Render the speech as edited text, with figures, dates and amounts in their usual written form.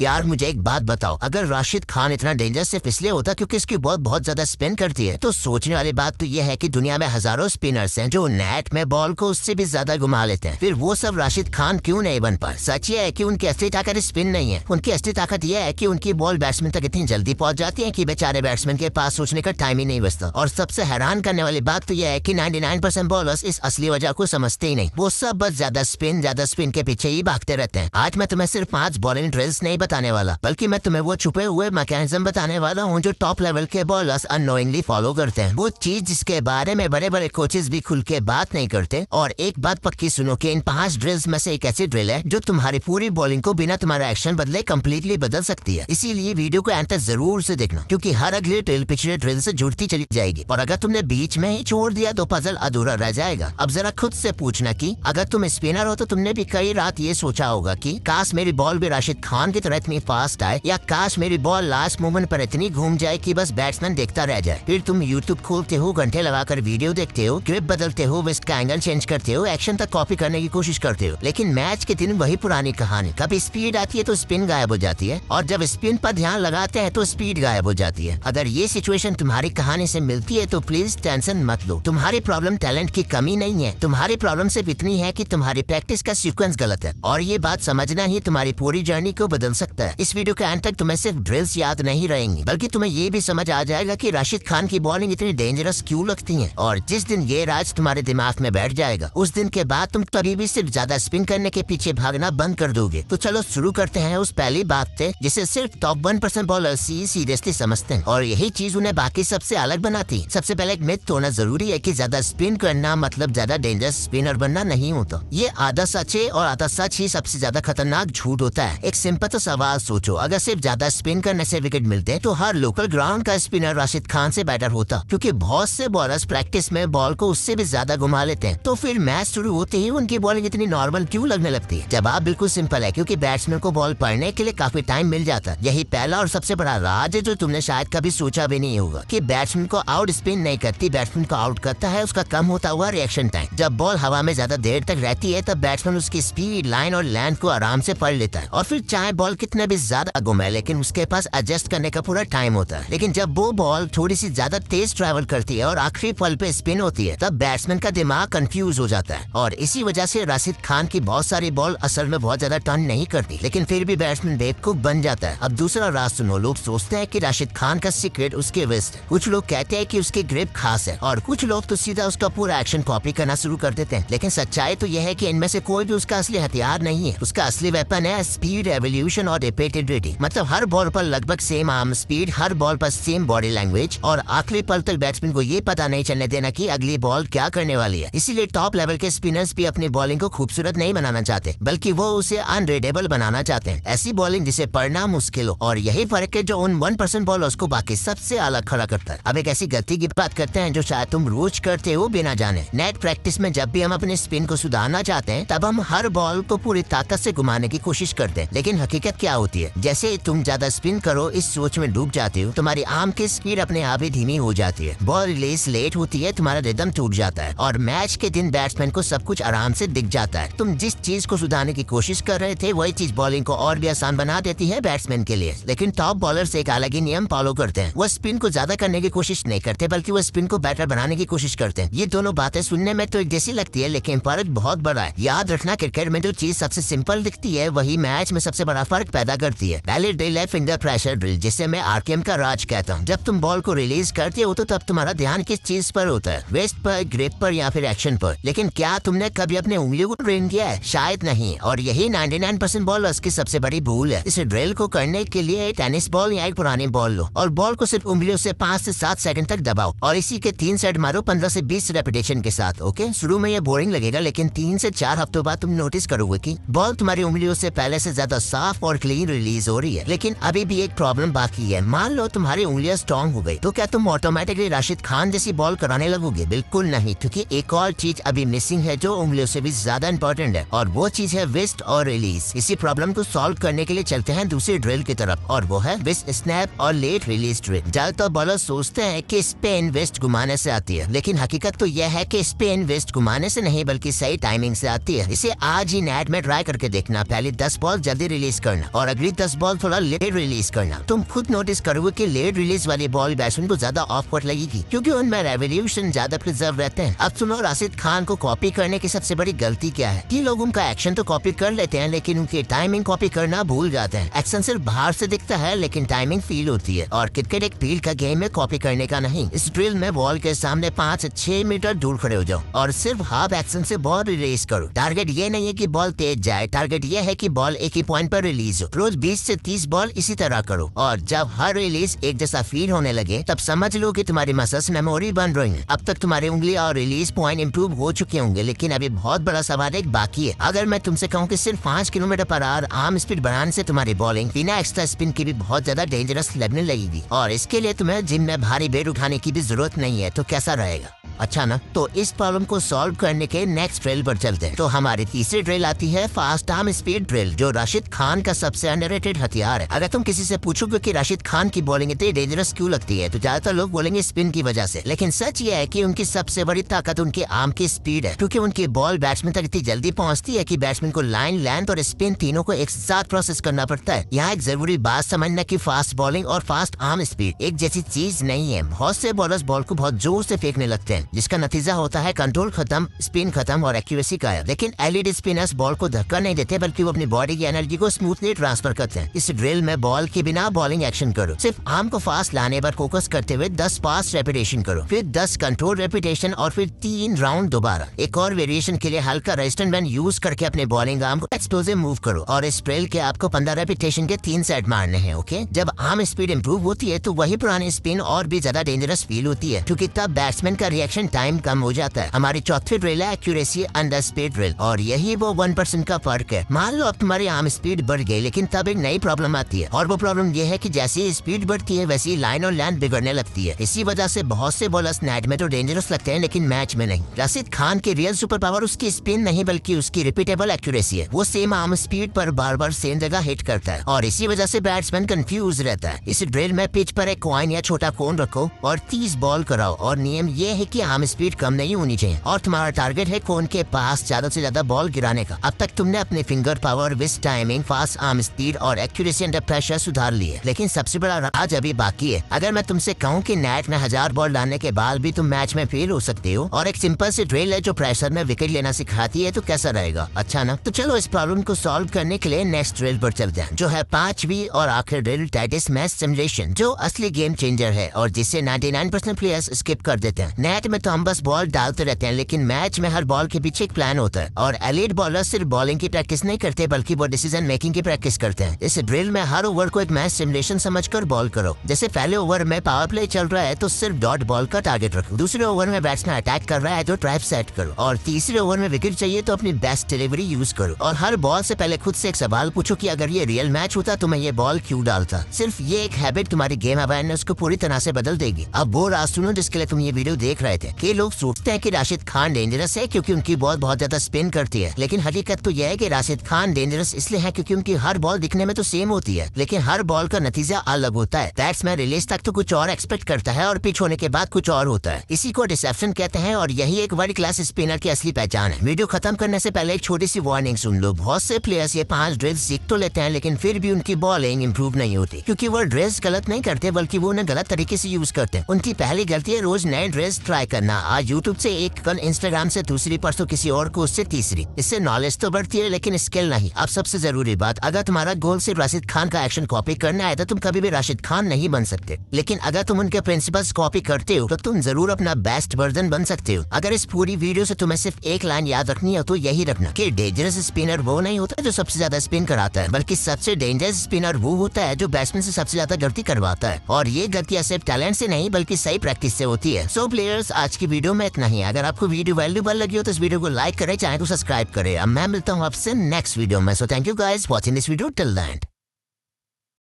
यार मुझे एक बात बताओ, अगर राशिद खान इतना डेंजर सिर्फ इसलिए होता क्योंकि इसकी बॉल बहुत ज्यादा स्पिन करती है, तो सोचने वाली बात तो यह है कि दुनिया में हजारों स्पिनर्स हैं जो नेट में बॉल को उससे भी ज्यादा घुमा लेते हैं, फिर वो सब राशिद खान क्यों नहीं बन पाए? सच ये है कि उनकी असली ताकत स्पिन नहीं है, उनकी असली ताकत यह है कि उनकी बॉल बैट्समैन तक इतनी जल्दी पहुंच जाती है कि बेचारे बैट्समैन के पास सोचने का टाइम ही नहीं बचता। और सबसे हैरान करने वाली बात तो यह है कि 99% बॉलर्स इस असली वजह को समझते ही नहीं, वो सब बस ज्यादा स्पिन के पीछे ही भागते रहते हैं। आज मैं तुम्हें सिर्फ 5 बॉलिंग ड्रिल्स नहीं बताने वाला, बल्कि मैं तुम्हें वो छुपे हुए मैकेनिज्म बताने वाला हूँ जो टॉप लेवल के बॉलर्स अननोइंगली फॉलो करते हैं, वो चीज जिसके बारे में बड़े बड़े कोचेस भी खुल के बात नहीं करते। और एक बात पक्की सुनो कि इन 5 ड्रिल्स में से एक ऐसी ड्रिल है जो तुम्हारी पूरी बॉलिंग को बिना तुम्हारा एक्शन बदले कम्प्लीटली बदल सकती है। इसीलिए वीडियो को अंत तक जरूर से देखना, क्योंकि हर अगली ड्रिल पिछले ड्रिल से जुड़ती चली जाएगी, और अगर तुमने बीच में ही छोड़ दिया तो पजल अधूरा रह जाएगा। अब जरा खुद से पूछना कि अगर तुम स्पिनर हो तो तुमने भी कई रात ये सोचा होगा कि काश मेरी बॉल भी राशिद खान की तरह इतनी फास्ट आए, या काश मेरी बॉल लास्ट मोमेंट पर इतनी घूम जाए कि बस बैट्समैन देखता रह जाए। फिर तुम यूट्यूब खोलते हो, घंटे लगाकर वीडियो देखते हो, ग्रिप बदलते हो, विस्क का एंगल चेंज करते हो, एक्शन तक कॉपी करने की कोशिश करते हो, लेकिन मैच के दिन वही पुरानी कहानी, कभी स्पीड आती है तो स्पिन गायब हो जाती है, और जब स्पिन पर ध्यान लगाते हैं तो स्पीड गायब हो जाती है। अगर ये सिचुएशन तुम्हारी कहानी से मिलती है तो प्लीज टेंशन मत लो, तुम्हारी प्रॉब्लम टैलेंट की कमी नहीं है, तुम्हारी प्रॉब्लम सिर्फ इतनी है कि तुम्हारी प्रैक्टिस का सीक्वेंस गलत है, और ये बात समझना ही तुम्हारी पूरी जर्नी को बदल सकता है। इस वीडियो के अंत तक तुम्हें सिर्फ ड्रिल्स याद नहीं रहेंगी, बल्कि तुम्हें ये भी समझ आ जाएगा कि राशिद खान की बॉलिंग इतनी डेंजरस क्यों लगती है, और जिस दिन ये राज तुम्हारे दिमाग में बैठ जाएगा उस दिन के बाद तुम कभी भी सिर्फ ज्यादा स्पिन करने के पीछे भागना बंद कर दोगे। तो चलो शुरू करते हैं उस पहली बात से जिसे सिर्फ टॉप 1% बॉलर सीरियसली समझते हैं, और यही चीज उन्हें बाकी सबसे अलग बनाती है। सबसे पहले एक मिथ होना जरूरी है कि ज्यादा स्पिन करना मतलब ज्यादा डेंजरस स्पिनर बनना नहीं होता। ये आधा सच है, और आधा सच ही सबसे ज्यादा खतरनाक झूठ होता है। एक सिंपल तो सवाल सोचो, अगर सिर्फ ज्यादा स्पिन करने से विकेट मिलते तो हर लोकल ग्राउंड का स्पिनर राशिद खान से बेटर होता, क्योंकि बहुत से बॉलर्स प्रैक्टिस में बॉल को उससे भी ज्यादा घुमा लेते हैं। तो फिर मैच शुरू होते ही उनकी बॉलिंग इतनी नॉर्मल क्यों लगने लगती है? जवाब बिल्कुल सिंपल है, क्योंकि बैट्समैन को बॉल पढ़ने के लिए काफी टाइम मिल जाता है। यही पहला और सबसे बड़ा राज है जो तुमने शायद कभी सोचा भी नहीं होगा, कि बैट्समैन को आउट स्पिन नहीं करती, बैट्समैन को आउट करता है उसका कम होता हुआ रिएक्शन टाइम। जब बॉल हवा में ज्यादा देर तक रहती है तब बैट्समैन उसकी स्पीड, लाइन और लेंथ को आराम से पढ़ लेता है, और फिर चाहे बॉल कितने भी ज्यादा घूमे लेकिन उसके पास एडजस्ट करने का पूरा टाइम होता है। लेकिन जब वो बॉल थोड़ी सी ज्यादा तेज ट्रैवल करती है और आखिरी पल पे स्पिन होती है तब बैट्समैन का दिमाग कंफ्यूज हो जाता है, और इसी वजह से राशिद खान की बहुत सारी बॉल असल में बहुत ज्यादा टर्न नहीं करती, लेकिन फिर भी बैट्समैन बेवकूफ बन जाता है। अब दूसरा राज सुनो, लोग सोचते हैं कि राशिद खान का सीक्रेट उसके वेस्ट, कुछ लोग कहते हैं कि उसकी ग्रिप खास है, और कुछ लोग तो सीधा उसका पूरा एक्शन कॉपी करना शुरू कर देते हैं। लेकिन सच्चाई तो यह है कि इनमें से कोई भी उसका असली हथियार नहीं है। उसका असली वेपन है स्पीड, एवोल्यूशन और रिपीटेबिलिटी। मतलब हर बॉल पर लगभग सेम आर्म स्पीड, हर बॉल पर सेम बॉडी लैंग्वेज, और आखिरी पल तक बैट्समैन को ये पता नहीं चलने देना कि अगली बॉल क्या करने वाली है। इसीलिए टॉप लेवल के स्पिनर्स भी अपनी बॉलिंग को खूबसूरत नहीं बनाना चाहते, बल्कि वो उसे अनरीडेबल बनाना चाहते हैं, ऐसी बॉलिंग जिसे पढ़ना मुश्किल हो। और यही फर्क है जो उन 1% बॉलर्स को बाकी सबसे अलग खड़ा करता है। अब एक ऐसी गलती की बात करते हैं जो शायद तुम रोज करते हो बिना जाने। नेट प्रैक्टिस में जब भी हम अपने स्पिन को सुधारना चाहते हैं तब हम हर बॉल को पूरी ताकत से घुमाने की कोशिश करते हैं, लेकिन हकीकत क्या होती है? जैसे तुम ज्यादा स्पिन करो इस सोच में डूब जाते हो, तुम्हारी आर्म की स्पीड अपने आप ही धीमी हो जाती है, बॉल रिलीज लेट होती है, तुम्हारा रिदम टूट जाता है, और मैच के दिन बैट्समैन को सब कुछ आराम से दिख जाता है। तुम जिस चीज को सुधारने की कोशिश कर रहे थे वही चीज बॉलिंग को और भी आसान बना देती है बैट्समैन के लिए। लेकिन टॉप बॉलर्स एक अलग ही नियम फॉलो करते हैं, वो स्पिन को ज्यादा करने की कोशिश नहीं करते, बल्कि वो स्पिन को बेटर बनाने की कोशिश करते हैं। ये दोनों बातें सुनने में तो एक जैसी लगती है, लेकिन फर्क बहुत बड़ा है। याद रखना, क्रिकेट में जो चीज सबसे सिंपल दिखती है वही मैच में सबसे बड़ा फर्क पैदा करती है। पहले ड्रिल है फिंगर प्रेशर ड्रिल, जिसे मैं आरकेएम का राज कहता हूँ। जब तुम बॉल को रिलीज करते हो तो तब तुम्हारा ध्यान किस चीज पर होता है? वेस्ट पर, ग्रिप पर, या फिर एक्शन पर? लेकिन क्या तुमने कभी अपने उंगलियों को ट्रेन किया है? शायद नहीं, और यही 99% बॉलर्स की सबसे बड़ी भूल है। इस ड्रिल को करने के लिए टेनिस बॉल या एक पुरानी बॉल लो, और बॉल को सिर्फ उंगलियों से 5 से 7 सेकंड तक दबाओ, और इसी के 3 सेट मारो 15 से 20 रेपिटेशन के साथ। ओके, शुरू में ये बोरिंग लगेगा, लेकिन 3 से 4 हफ्तों बाद तुम नोटिस करोगे कि बॉल तुम्हारी उंगलियों से पहले से ज्यादा साफ और क्लीन रिलीज हो रही है। लेकिन अभी भी एक प्रॉब्लम बाकी है। मान लो तुम्हारी उंगलियां स्ट्रॉन्ग हो गई, तो क्या तुम ऑटोमेटिकली राशिद खान जैसी बॉल कराने लगोगे? बिल्कुल नहीं, क्योंकि एक और चीज अभी मिसिंग है जो उंगलियों से भी ज्यादा इंपॉर्टेंट है, और वो चीज है विस्ट और रिलीज। इसी प्रॉब्लम को सॉल्व करने के लिए चलते हैं दूसरी ड्रिल की तरफ, और वो है विस्ट स्नैप और लेट रिलीज ड्रिल। ज्यादातर बॉलर सोचते हैं कि स्पिन वेस्ट घुमाने से आती है, लेकिन हकीकत तो यह है कि स्पिन वेस्ट घुमाने से नहीं बल्कि सही टाइमिंग से आती है। इसे आज ही नेट में ट्राई करके देखना। पहले 10 बॉल जल्दी रिलीज करना, और अगली 10 बॉल थोड़ा लेट रिलीज करना। तुम खुद नोटिस करोगे कि लेट रिलीज वाली बॉल बैट्समैन को ज्यादा ऑफवर्ड लगेगी क्योंकि उनमें रेवोल्यूशन ज्यादा प्रिजर्व रहते हैं। अब सुनो राशिद खान को कॉपी करने की सबसे बड़ी गलती क्या है कि लोग उनका एक्शन तो कॉपी कर लेते हैं लेकिन उनकी टाइमिंग कॉपी करना भूल जाते हैं। एक्शन सिर्फ बाहर से दिखता है लेकिन टाइमिंग फील होती है और क्रिकेट एक फील्ड का गेम है, कॉपी करने का नहीं। इस ड्रिल में बॉल के सामने 5 से 6 मीटर दूर खड़े हो जाओ और सिर्फ हाफ एक्शन से बॉल रिलीज करो। टारगेट ये नहीं है कि बॉल तेज जाए, टारगेट ये है कि बॉल एक ही पॉइंट पर रिलीज हो। रोज 20 से 30 बॉल इसी तरह करो और जब हर रिलीज एक जैसा फील होने लगे तब समझ लो कि तुम्हारी मसल्स मेमोरी बन रही है। अब तक तुम्हारी उंगली और रिलीज पॉइंट इंप्रूव हो चुके होंगे लेकिन अभी बहुत बड़ा सवाल एक बाकी है। अगर मैं तुमसे कहूँ कि सिर्फ 5 kilometre per hour arm speed बढ़ाने से तुम्हारी बॉलिंग बिना एक्स्ट्रा स्पिन की भी बहुत ज्यादा डेंजरस लगने लगेगी और इसके लिए तुम्हें जिम में भारी वेट उठाने की भी जरूरत नहीं है, तो कैसा रहेगा? अच्छा ना। तो इस प्रॉब्लम को सॉल्व करने के नेक्स्ट ड्रिल पर चलते हैं। तो हमारी तीसरी ड्रिल आती है फास्ट आर्म स्पीड ड्रिल, जो राशिद खान का सबसे अंडररेटेड हथियार है। अगर तुम किसी से पूछोगे कि राशिद खान की बॉलिंग इतनी डेंजरस क्यों लगती है तो ज्यादातर लोग बोलेंगे स्पिन की वजह से, लेकिन सच ये है कि उनकी सबसे बड़ी ताकत उनके आर्म की स्पीड है क्योंकि उनकी बॉल बैट्समैन तक इतनी जल्दी पहुंचती है कि बैट्समैन को लाइन, लेंथ और स्पिन तीनों को एक साथ प्रोसेस करना पड़ता है। यहाँ एक जरूरी बात समझना कि फास्ट बॉलिंग और फास्ट आर्म स्पीड एक जैसी चीज नहीं है। बहुत से बॉलर्स बॉल को बहुत जोर से फेंकने लगते हैं जिसका नतीजा होता है कंट्रोल खत्म, स्पिन खत्म और एक्यूरेसी गायब। लेकिन एलईडी स्पिनर्स बॉल को धक्का नहीं देते बल्कि वो अपनी बॉडी की एनर्जी को स्मूथली ट्रांसफर करते हैं। इस ड्रिल में बॉल के बिना बॉलिंग एक्शन करो, सिर्फ आर्म को फास्ट लाने पर फोकस करते हुए 10 फास्ट रेपिटेशन करो, फिर 10 कंट्रोल रेपिटेशन और फिर 3 राउंड दोबारा। एक और वेरिएशन के लिए हल्का रेजिस्टेंट बैंड यूज करके अपने बॉलिंग आर्म को एक्सप्लोसिव मूव करो और इस ड्रिल के आपको 15 रेपिटेशन के 3 सेट मारने हैं। ओके, जब आर्म स्पीड इंप्रूव होती है तो वही पुरानी स्पिन और भी ज्यादा डेंजरस फील होती है क्योंकि तब बैट्समैन का रिएक्शन टाइम कम हो जाता है। हमारी चौथी ड्रिल है एक्यूरेसी अंडर स्पीड ड्रिल और यही वो 1% का फर्क है। मान लो अब तुम्हारी आर्म स्पीड बढ़ गई लेकिन तब एक नई प्रॉब्लम आती है और वो प्रॉब्लम ये है कि जैसे ही स्पीड बढ़ती है वैसी लाइन और लेंथ बिगड़ने लगती है। इसी वजह से बहुत से बॉलर्स नेट में तो डेंजरस लगते हैं लेकिन मैच में नहीं। राशिद खान की रियल सुपर पावर उसकी स्पिन नहीं बल्कि उसकी रिपीटेबल एक्यूरेसी है। वो सेम आर्म स्पीड पर बार बार सेम जगह हिट करता है और इसी वजह से बैट्समैन कंफ्यूज रहता है। इस ड्रिल में पिच पर एक कॉइन या छोटा कोन रखो और 30 बॉल कराओ और नियम ये है कि आर्म स्पीड कम नहीं होनी चाहिए और तुम्हारा टारगेट है कोन के पास ज्यादा से ज्यादा बॉल गिराने का। अब तक तुमने अपने finger power, wrist timing, fast arm speed और एक्यूरेसी अंडर प्रेशर सुधार लिए लेकिन सबसे बड़ा राज अभी बाकी है। अगर मैं तुमसे कहूँ कि नेट में 1000 बॉल डालने के बाद भी तुम मैच में फेल हो सकते हो और एक सिंपल सी ड्रिल है जो प्रेशर में विकेट लेना सिखाती है तो कैसा रहेगा? अच्छा ना। तो चलो इस प्रॉब्लम को सॉल्व करने के लिए नेक्स्ट ड्रिल पर चलते हैं जो है 5वीं और आखिरी drill, that is match simulation, जो असली गेम चेंजर है और जिसे 99% प्लेयर्स स्किप कर देते हैं। नेट में तो हम बस बॉल डालते रहते हैं लेकिन मैच में हर बॉल के पीछे एक प्लान होता है और एलीट बॉलर सिर्फ बॉलिंग की प्रैक्टिस नहीं करते बल्कि वो डिसीजन मेकिंग की प्रैक्टिस करते हैं। इस ड्रिल में हर ओवर को एक मैच सिमुलेशन समझकर बॉल करो। जैसे पहले ओवर में पावर प्ले चल रहा है तो सिर्फ डॉट बॉल का टारगेट रखो, दूसरे ओवर में बैट्समैन अटैक कर रहा है तो ट्रैप सेट करो और तीसरे ओवर में विकेट चाहिए तो अपनी बेस्ट डिलीवरी यूज करो। और हर बॉल से पहले खुद से एक सवाल पूछो कि अगर ये रियल मैच होता तो मैं ये बॉल क्यों डालता। सिर्फ ये एक हैबिट तुम्हारी गेम अवेयरनेस को पूरी तरह से बदल देगी। अब वो राज सुनो जिसके लिए तुम ये वीडियो देख रहे थे कि लोग सोचते हैं कि राशिद खान डेंजरस है क्योंकि उनकी बॉल बहुत ज्यादा स्पिन करती है, लेकिन हकीकत तो यह है कि राशिद खान डेंजरस इसलिए है क्योंकि उनकी हर बॉल दिखने में तो सेम होती है लेकिन हर बॉल का नतीजा अलग होता है। बैट्समैन रिलीज तक तो कुछ और एक्सपेक्ट करता है और पिच होने के बाद कुछ और होता है। इसी को डिसेप्शन कहते हैं और यही एक वर्ल्ड क्लास स्पिनर की असली पहचान है। वीडियो खत्म करने से पहले एक छोटी सी वार्निंग सुन लो। बहुत से प्लेयर्स ये 5 ड्रिल्स सीख तो लेते हैं लेकिन फिर भी उनकी बॉलिंग इंप्रूव नहीं होती क्योंकि वो ड्रिल्स गलत नहीं करते बल्कि वो उन्हें गलत तरीके से यूज करते हैं। उनकी पहली गलती है रोज नए ड्रिल्स ट्राई करना। आज यूट्यूब से एक, कल इंस्टाग्राम से दूसरी, परसों किसी और को उससे तीसरी। इससे नॉलेज तो बढ़ती है लेकिन स्किल नहीं। अब सबसे जरूरी बात, अगर तुम्हारा गोल सिर्फ राशिद खान का एक्शन कॉपी करना है तो तुम कभी भी राशिद खान नहीं बन सकते, लेकिन अगर तुम उनके प्रिंसिपल्स कॉपी करते हो तो तुम जरूर अपना बेस्ट वर्जन बन सकते हो। अगर इस पूरी वीडियो से तुम्हें सिर्फ एक लाइन याद रखनी है तो यही रखना कि डेंजरस स्पिनर वो नहीं होता जो सबसे ज्यादा स्पिन कराता है बल्कि सबसे डेंजरस स्पिनर वो होता है जो बैट्समैन से सबसे ज्यादा गलती करवाता है और ये गलतियां सिर्फ टैलेंट से नहीं बल्कि सही प्रैक्टिस से होती है। सो प्लेयर्स, आज की वीडियो में इतना ही। अगर आपको वीडियो वैल्यूबल लगी हो तो इस वीडियो को लाइक करें, चाहे तो सब्सक्राइब करें। अब मैं मिलता हूँ आपसे नेक्स्ट वीडियो में। So thank you guys watching this video till the end.